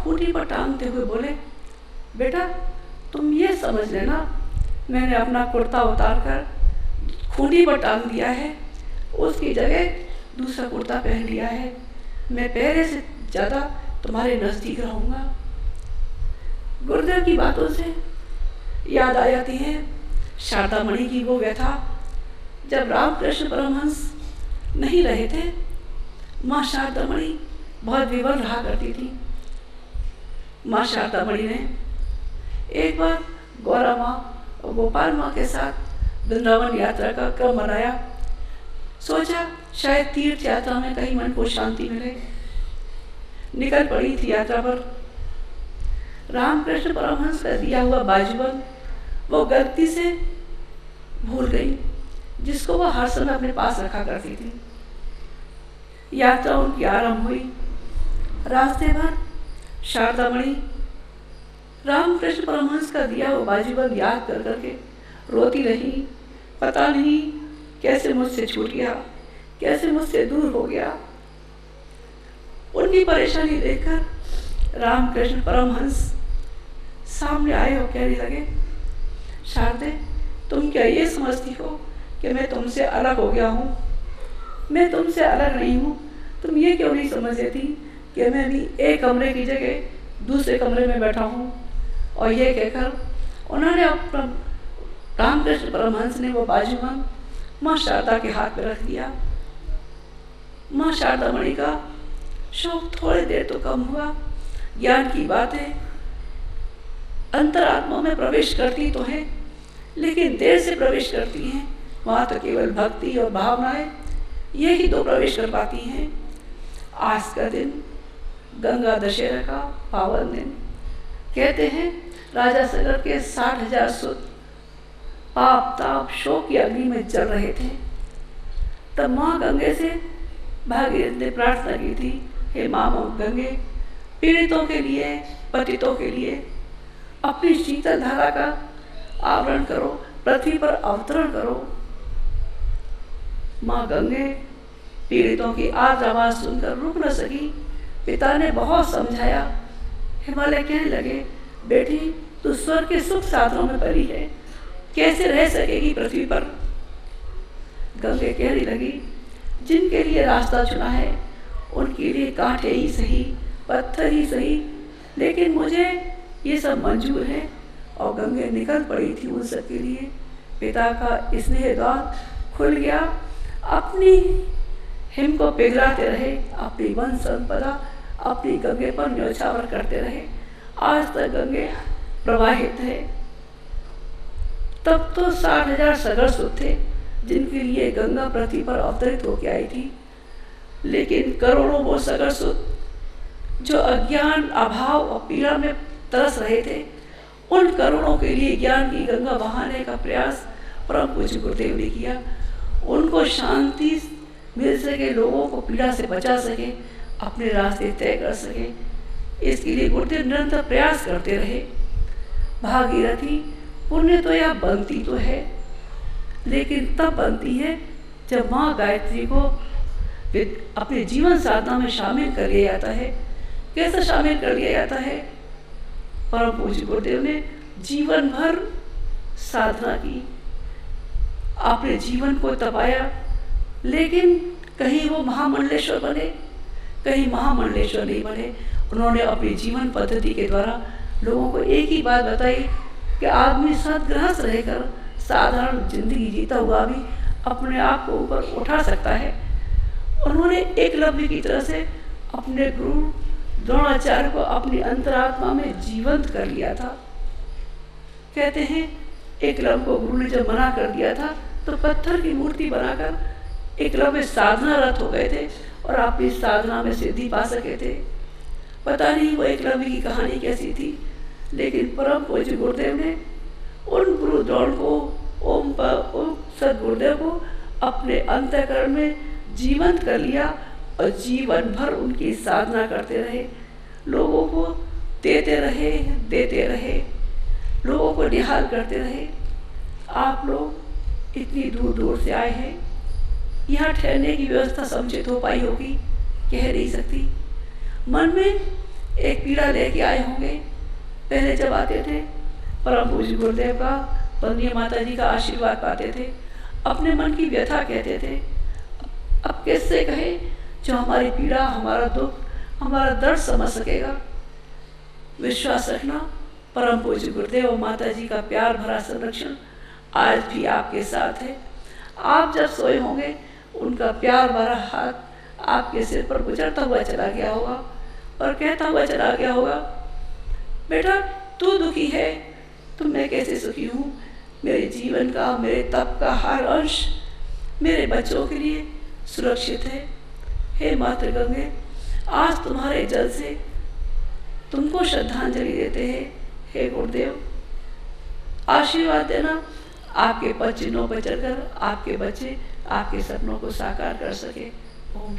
खूंटी पर टांगते हुए बोले, बेटा तुम ये समझ लेना, मैंने अपना कुर्ता उतार कर खूंटी पर टांग दिया है, उसकी जगह दूसरा कुर्ता पहन लिया है। मैं पहले से ज़्यादा तुम्हारे नज़दीक रहूँगा। गुरुदेव की बातों से याद आ जाती है शारदा मणि की वो व्यथा। जब रामकृष्ण परमहंस नहीं रहे थे, माँ शारदा मणि बहुत विवल रहा करती थी। माँ शारदा मणि ने एक बार गौरा माँ और गोपाल माँ के साथ वृंदावन यात्रा का क्रम बनाया। सोचा शायद तीर्थ यात्रा में कहीं मन को शांति मिले। निकल पड़ी थी यात्रा पर। रामकृष्ण परमहंस का दिया हुआ बाजूबंद वो गलती से भूल गई, जिसको वह हर समय अपने पास रखा करती थी। यात्रा उनकी आरंभ हुई। रास्ते भर शारदा मणि रामकृष्ण परमहंस का दिया हुआ बाजूबंद याद कर करके रोती रही। पता नहीं कैसे मुझसे छूट गया, कैसे मुझसे दूर हो गया। उनकी परेशानी देखकर रामकृष्ण परमहंस सामने आए और कहने लगे, शारदे तुम क्या ये समझती हो कि मैं तुमसे अलग हो गया हूँ? मैं तुमसे अलग नहीं हूँ। तुम ये क्यों नहीं समझ लेती कि मैं भी एक कमरे की जगह दूसरे कमरे में बैठा हूँ? और ये कहकर उन्होंने अपना रामकृष्ण परमहंस ने वो बाजूबंद माँ शारदा के हाथ में रख दिया। माँ शारदा मणि का शौक थोड़ी देर तो कम हुआ। ज्ञान की बातें अंतरात्मा में प्रवेश करती तो है, लेकिन देर से प्रवेश करती हैं। वहाँ तो केवल भक्ति और भावनाएं यही दो प्रवेश कर पाती हैं। आज का दिन गंगा दशहरा का पावन दिन। कहते हैं राजा सगर के 60,000 सुत पाप ताप शोक की अग्नि में जल रहे थे। तब माँ गंगे से भागीरथ ने प्रार्थना की थी, हे माँ गंगे, पीड़ितों के लिए, पतितों के लिए अपनी शीतल धारा का आवरण करो, पृथ्वी पर अवतरण करो। माँ गंगे पीड़ितों की आर्द्र आवाज सुनकर रुक न सकी। पिता ने बहुत समझाया। हिमालय कहने लगे, बेटी तू स्वर्ग के सुख साधनों में पली है, कैसे रह सकेगी पृथ्वी पर? गंगे कहने लगी, जिनके लिए रास्ता चुना है उनके लिए कांटे ही सही, पत्थर ही सही, लेकिन मुझे ये सब मंजूर है। और गंगे निकल पड़ी थी उन सब के लिए। पिता का स्नेह द्वार खुल गया। अपनी हिम को पिघलाते रहे, अपनी वन संपदा अपनी गंगे पर न्यौछावर करते रहे। आज तक गंगे प्रवाहित है। तब तो 60,000 सगर सुत थे जिनके लिए गंगा पृथ्वी पर अवतरित होकर आई थी, लेकिन करोड़ों वो सगर सुत जो अज्ञान अभाव और पीड़ा में तरस रहे थे, उन करोड़ों के लिए ज्ञान की गंगा बहाने का प्रयास परम पूज्य गुरुदेव ने किया। उनको शांति मिल सके, लोगों को पीड़ा से बचा सके, अपने रास्ते तय कर सके, इसके लिए गुरुदेव निरंतर प्रयास करते रहे। भागीरथी पुण्य तो या बनती तो है, लेकिन तब बनती है जब माँ गायत्री को अपने जीवन साधना में शामिल कर लिया जाता है। कैसे शामिल कर लिया जाता है? परम पूज्य गुरुदेव ने जीवन भर साधना की, अपने जीवन को तपाया, लेकिन कहीं वो महामंडलेश्वर बने, कहीं महामंडलेश्वर नहीं बने। उन्होंने अपनी जीवन पद्धति के द्वारा लोगों को एक ही बात बताई कि आदमी सद्गृहस्थ रहकर साधारण जिंदगी जीता हुआ भी अपने आप को ऊपर उठा सकता है। उन्होंने एकलव्य की तरह से अपने गुरु द्रोणाचार्य को अपनी अंतरात्मा में जीवंत कर लिया था। कहते हैं एकलव्य को गुरु ने जब मना कर दिया था तो पत्थर की मूर्ति बनाकर एकलव्य साधना रत हो गए थे और अपनी साधना में सिद्धि पा सके थे। पता नहीं वो एकलव्य की कहानी कैसी थी, लेकिन परम पूज्य गुरुदेव ने उन गुरु द्रोण को, ओम सदगुरुदेव को अपने अंतःकरण में जीवंत कर लिया और जीवन भर उनकी साधना करते रहे, लोगों को देते रहे, लोगों को निहाल करते रहे। आप लोग इतनी दूर दूर से आए हैं, यहाँ ठहरने की व्यवस्था समुचित हो पाई होगी, कह नहीं सकती। मन में एक पीड़ा लेके आए होंगे। पहले जब आते थे परम पूज्य गुरुदेव का, वंदनीय माता जी का आशीर्वाद पाते थे, अपने मन की व्यथा कहते थे। अब कैसे कहे जो हमारी पीड़ा, हमारा दुख, हमारा दर्द समझ सकेगा। विश्वास रखना, परम पूज्य गुरुदेव और माता जी का प्यार भरा संरक्षण आज भी आपके साथ है। आप जब सोए होंगे उनका प्यार भरा हाथ आपके सिर पर गुजरता हुआ चला गया होगा और कहता हुआ चला गया होगा, बेटा तू दुखी है तो मैं कैसे सुखी हूँ। मेरे जीवन का, मेरे तप का हर अंश मेरे बच्चों के लिए सुरक्षित है। हे मातृ गंगे, आज तुम्हारे जल से तुमको श्रद्धांजलि देते हैं। हे गुरुदेव, आशीर्वाद देना आपके पद चिन्हों पर चलकर आपके बच्चे आपके सपनों को साकार कर सके। ओम